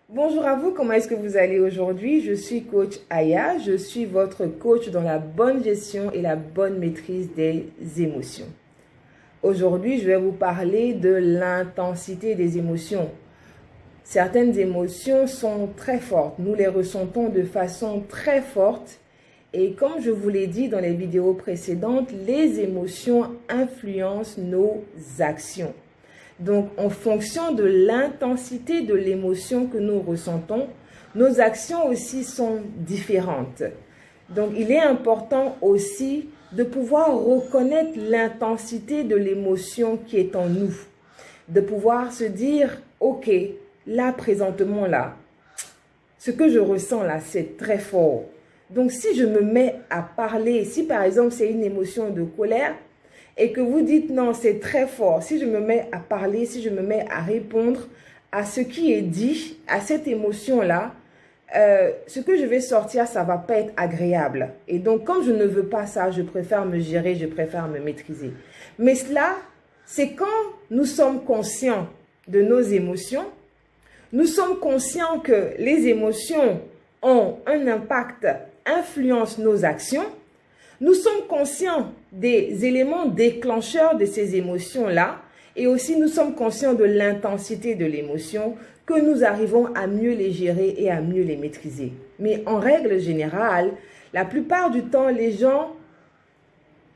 Bonjour à vous, comment est-ce que vous allez aujourd'hui? Je suis coach Aya, je suis votre coach dans la bonne gestion et la bonne maîtrise des émotions. Aujourd'hui, je vais vous parler de l'intensité des émotions. Certaines émotions sont très fortes, nous les ressentons de façon très forte et comme je vous l'ai dit dans les vidéos précédentes, les émotions influencent nos actions. Donc, en fonction de l'intensité de l'émotion que nous ressentons, nos actions aussi sont différentes. Donc, il est important aussi de pouvoir reconnaître l'intensité de l'émotion qui est en nous. De pouvoir se dire, ok, là, présentement, là, ce que je ressens là, c'est très fort. Donc, si je me mets à parler, si par exemple, c'est une émotion de colère, et que vous dites non, c'est très fort. Si je me mets à parler, si je me mets à répondre à ce qui est dit, à cette émotion-là, ce que je vais sortir, ça va pas être agréable. Et donc, comme je ne veux pas ça, je préfère me gérer, je préfère me maîtriser. Mais cela, c'est quand nous sommes conscients de nos émotions, nous sommes conscients que les émotions ont un impact, influencent nos actions. Nous sommes conscients des éléments déclencheurs de ces émotions-là et aussi nous sommes conscients de l'intensité de l'émotion que nous arrivons à mieux les gérer et à mieux les maîtriser. Mais en règle générale, la plupart du temps, les gens,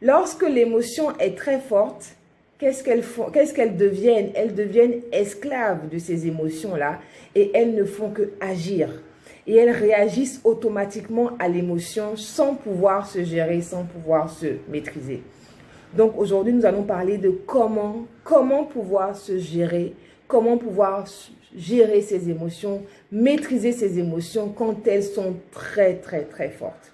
lorsque l'émotion est très forte, qu'est-ce qu'elles deviennent? Elles deviennent esclaves de ces émotions-là et elles ne font que agir. Et elles réagissent automatiquement à l'émotion sans pouvoir se gérer, sans pouvoir se maîtriser. Donc aujourd'hui, nous allons parler de comment pouvoir se gérer, comment pouvoir gérer ses émotions, maîtriser ses émotions quand elles sont très fortes.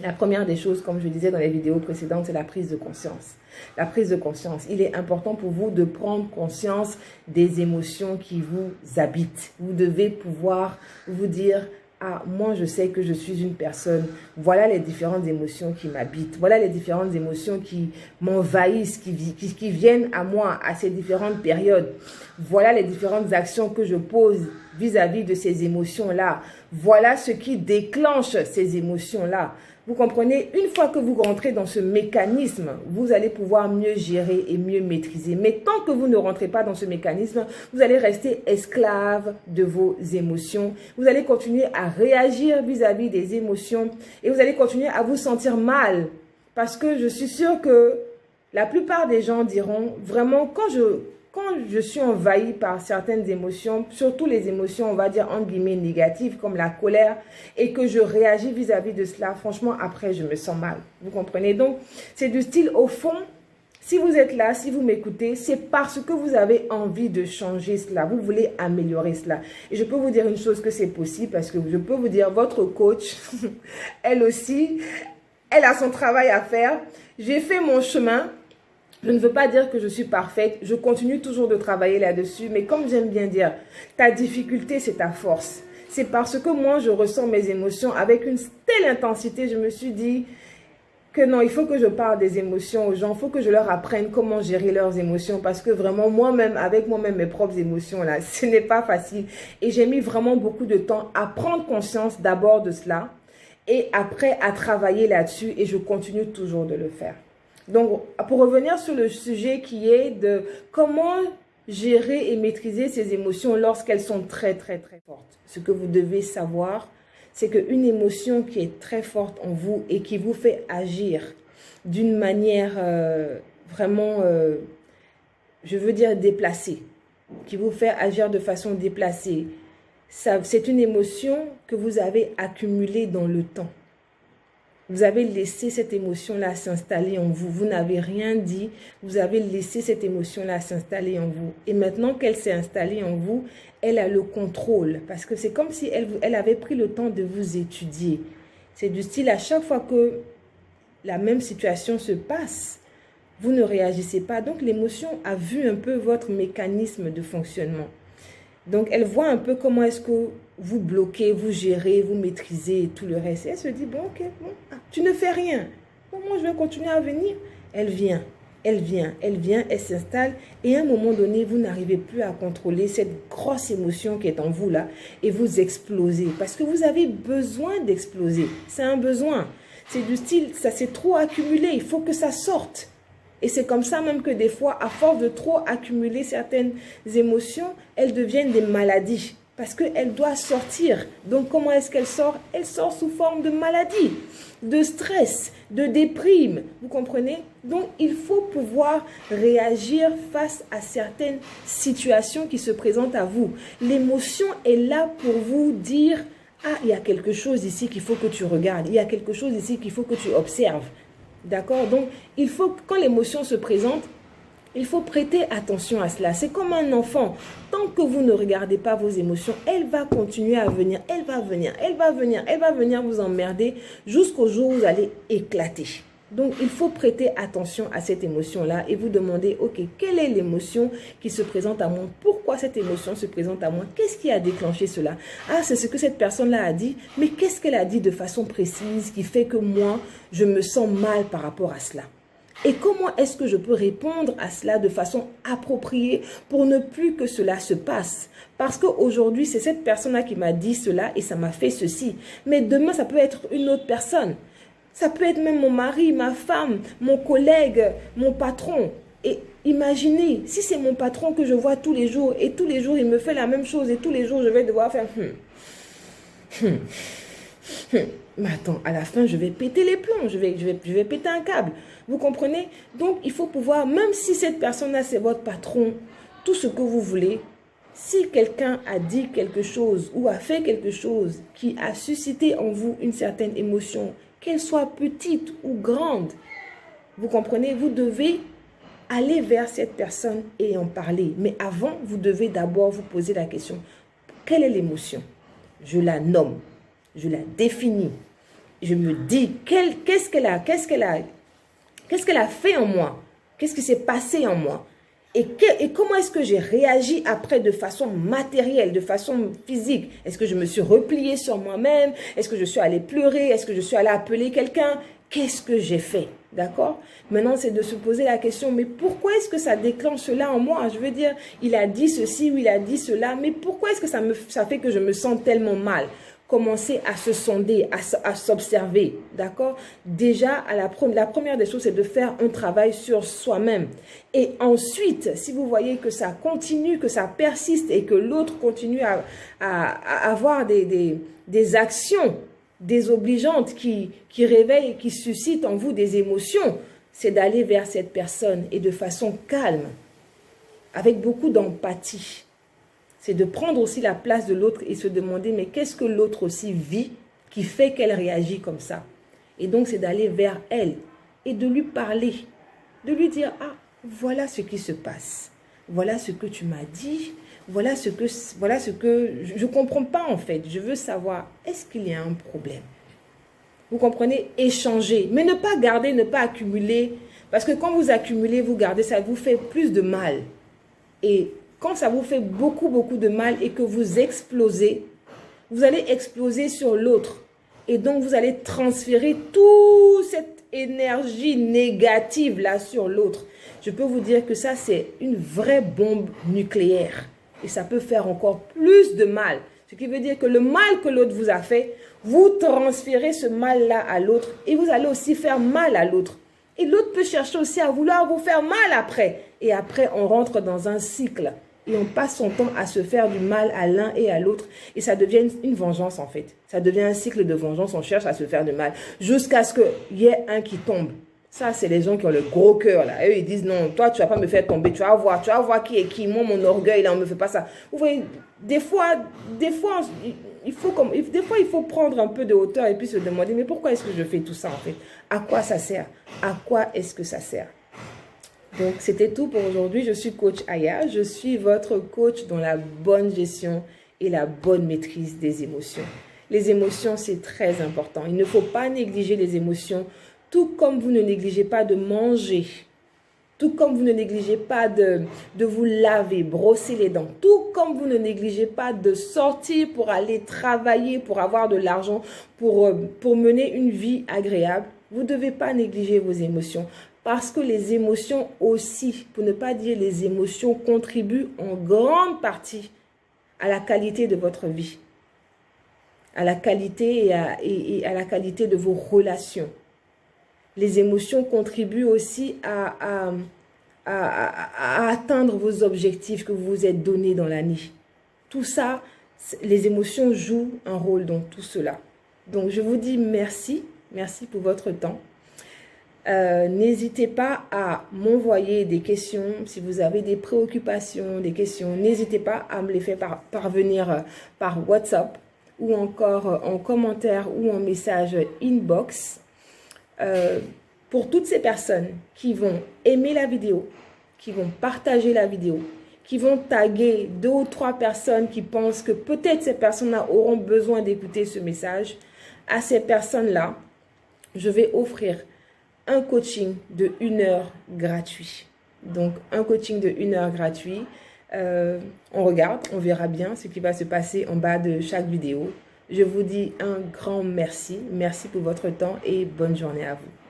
La première des choses, comme je disais dans les vidéos précédentes, c'est la prise de conscience. La prise de conscience. Il est important pour vous de prendre conscience des émotions qui vous habitent. Vous devez pouvoir vous dire, ah, moi je sais que je suis une personne, voilà les différentes émotions qui m'habitent, voilà les différentes émotions qui m'envahissent, qui viennent à moi à ces différentes périodes. Voilà les différentes actions que je pose vis-à-vis de ces émotions-là. Voilà ce qui déclenche ces émotions-là. Vous comprenez, une fois que vous rentrez dans ce mécanisme, vous allez pouvoir mieux gérer et mieux maîtriser. Mais tant que vous ne rentrez pas dans ce mécanisme, vous allez rester esclave de vos émotions. Vous allez continuer à réagir vis-à-vis des émotions et vous allez continuer à vous sentir mal. Parce que je suis sûre que la plupart des gens diront vraiment quand je suis envahie par certaines émotions, surtout les émotions, on va dire, entre guillemets, négatives, comme la colère, et que je réagis vis-à-vis de cela, franchement, après, je me sens mal. Vous comprenez? Donc, c'est du style, au fond, si vous êtes là, si vous m'écoutez, c'est parce que vous avez envie de changer cela. Vous voulez améliorer cela. Et je peux vous dire une chose que c'est possible, parce que je peux vous dire, votre coach, elle aussi, elle a son travail à faire. J'ai fait mon chemin. Je ne veux pas dire que je suis parfaite, je continue toujours de travailler là-dessus, mais comme j'aime bien dire, ta difficulté, c'est ta force. C'est parce que moi, je ressens mes émotions avec une telle intensité, je me suis dit que non, il faut que je parle des émotions aux gens, il faut que je leur apprenne comment gérer leurs émotions, parce que vraiment, moi-même, avec moi-même, mes propres émotions, là, ce n'est pas facile. Et j'ai mis vraiment beaucoup de temps à prendre conscience d'abord de cela, et après à travailler là-dessus, et je continue toujours de le faire. Donc, pour revenir sur le sujet qui est de comment gérer et maîtriser ses émotions lorsqu'elles sont très fortes. Ce que vous devez savoir, c'est qu'une émotion qui est très forte en vous et qui vous fait agir d'une manière vraiment, je veux dire déplacée, qui vous fait agir de façon déplacée, c'est une émotion que vous avez accumulée dans le temps. Vous avez laissé cette émotion-là s'installer en vous. Vous n'avez rien dit. Vous avez laissé cette émotion-là s'installer en vous. Et maintenant qu'elle s'est installée en vous, elle a le contrôle. Parce que c'est comme si elle avait pris le temps de vous étudier. C'est du style, à chaque fois que la même situation se passe, vous ne réagissez pas. Donc l'émotion a vu un peu votre mécanisme de fonctionnement. Donc, elle voit un peu comment est-ce que vous bloquez, vous gérez, vous maîtrisez et tout le reste. Et elle se dit, bon, ok, bon, tu ne fais rien. Bon, moi, je vais continuer à venir. Elle vient. elle vient, elle s'installe et à un moment donné, vous n'arrivez plus à contrôler cette grosse émotion qui est en vous là et vous explosez parce que vous avez besoin d'exploser. C'est un besoin. C'est du style, ça s'est trop accumulé, il faut que ça sorte. Et c'est comme ça même que des fois, à force de trop accumuler certaines émotions, elles deviennent des maladies parce qu'elles doivent sortir. Donc comment est-ce qu'elle sort? Elle sort sous forme de maladie, de stress, de déprime, vous comprenez? Donc il faut pouvoir réagir face à certaines situations qui se présentent à vous. L'émotion est là pour vous dire « Ah, il y a quelque chose ici qu'il faut que tu regardes, il y a quelque chose ici qu'il faut que tu observes. » D'accord? Donc, il faut, quand l'émotion se présente, il faut prêter attention à cela. C'est comme un enfant. Tant que vous ne regardez pas vos émotions, elle va continuer à venir. Elle va venir, elle va venir, elle va venir vous emmerder jusqu'au jour où vous allez éclater. Donc, il faut prêter attention à cette émotion-là et vous demander, ok, quelle est l'émotion qui se présente à moi? Pourquoi cette émotion se présente à moi? Qu'est-ce qui a déclenché cela? Ah, c'est ce que cette personne-là a dit, mais qu'est-ce qu'elle a dit de façon précise qui fait que moi, je me sens mal par rapport à cela? Et comment est-ce que je peux répondre à cela de façon appropriée pour ne plus que cela se passe? Parce qu'aujourd'hui, c'est cette personne-là qui m'a dit cela et ça m'a fait ceci. Mais demain, ça peut être une autre personne. Ça peut être même mon mari, ma femme, mon collègue, mon patron. Et imaginez, si c'est mon patron que je vois tous les jours et tous les jours il me fait la même chose et tous les jours je vais devoir faire mais attends, à la fin je vais péter les plombs, je vais péter un câble. Vous comprenez? Donc il faut pouvoir, même si cette personne-là c'est votre patron, tout ce que vous voulez, si quelqu'un a dit quelque chose ou a fait quelque chose qui a suscité en vous une certaine émotion, qu'elle soit petite ou grande, vous comprenez, vous devez aller vers cette personne et en parler. Mais avant, vous devez d'abord vous poser la question, quelle est l'émotion? Je la nomme, je la définis. Je me dis, qu'est-ce qu'elle a fait en moi? Qu'est-ce qui s'est passé en moi? Et comment est-ce que j'ai réagi après de façon matérielle, de façon physique? Est-ce que je me suis repliée sur moi-même? Est-ce que je suis allée pleurer? Est-ce que je suis allée appeler quelqu'un? Qu'est-ce que j'ai fait? D'accord? Maintenant, c'est de se poser la question, mais pourquoi est-ce que ça déclenche cela en moi? Je veux dire, il a dit ceci ou il a dit cela, mais pourquoi est-ce que ça fait que je me sens tellement mal? Commencer à se sonder, à s'observer, d'accord? Déjà, la première des choses, c'est de faire un travail sur soi-même. Et ensuite, si vous voyez que ça continue, que ça persiste et que l'autre continue à avoir des actions désobligeantes qui réveillent, qui suscitent en vous des émotions, c'est d'aller vers cette personne et de façon calme, avec beaucoup d'empathie. C'est de prendre aussi la place de l'autre et se demander, mais qu'est-ce que l'autre aussi vit qui fait qu'elle réagit comme ça? Et donc, c'est d'aller vers elle et de lui parler, de lui dire, ah, voilà ce qui se passe, voilà ce que tu m'as dit, voilà ce que je ne comprends pas en fait, je veux savoir, est-ce qu'il y a un problème? Vous comprenez? Échanger, mais ne pas garder, ne pas accumuler, parce que quand vous accumulez, vous gardez, ça vous fait plus de mal. Et quand ça vous fait beaucoup de mal et que vous explosez, vous allez exploser sur l'autre. Et donc, vous allez transférer toute cette énergie négative là sur l'autre. Je peux vous dire que ça, c'est une vraie bombe nucléaire. Et ça peut faire encore plus de mal. Ce qui veut dire que le mal que l'autre vous a fait, vous transférez ce mal-là à l'autre et vous allez aussi faire mal à l'autre. Et l'autre peut chercher aussi à vouloir vous faire mal après. Et après, on rentre dans un cycle. Et on passe son temps à se faire du mal à l'un et à l'autre. Et ça devient une vengeance en fait. Ça devient un cycle de vengeance. On cherche à se faire du mal. Jusqu'à ce qu'il y ait un qui tombe. Ça, c'est les gens qui ont le gros cœur là. Eux, ils disent non, toi, tu vas pas me faire tomber. Tu vas voir qui est qui. Moi, mon orgueil là, on me fait pas ça. Vous voyez, des fois, il faut prendre un peu de hauteur et puis se demander, mais pourquoi est-ce que je fais tout ça en fait? À quoi ça sert? À quoi est-ce que ça sert? Donc, c'était tout pour aujourd'hui. Je suis coach Aya. Je suis votre coach dans la bonne gestion et la bonne maîtrise des émotions. Les émotions, c'est très important. Il ne faut pas négliger les émotions, tout comme vous ne négligez pas de manger, tout comme vous ne négligez pas de vous laver, brosser les dents, tout comme vous ne négligez pas de sortir pour aller travailler, pour avoir de l'argent, pour mener une vie agréable. Vous ne devez pas négliger vos émotions. Parce que les émotions aussi, pour ne pas dire les émotions, contribuent en grande partie à la qualité de votre vie, à la qualité et à la qualité de vos relations. Les émotions contribuent aussi à atteindre vos objectifs que vous vous êtes donnés dans l'année. Tout ça, les émotions jouent un rôle dans tout cela. Donc, je vous dis merci. Merci pour votre temps. N'hésitez pas à m'envoyer des questions. Si vous avez des préoccupations, des questions, n'hésitez pas à me les faire parvenir par WhatsApp ou encore en commentaire ou en message inbox. Pour toutes ces personnes qui vont aimer la vidéo, qui vont partager la vidéo, qui vont taguer 2 ou 3 personnes qui pensent que peut-être ces personnes-là auront besoin d'écouter ce message, à ces personnes-là, je vais offrir un coaching de 1 heure gratuit. Donc, un coaching de 1 heure gratuit. On regarde, on verra bien ce qui va se passer en bas de chaque vidéo. Je vous dis un grand merci. Merci pour votre temps et bonne journée à vous.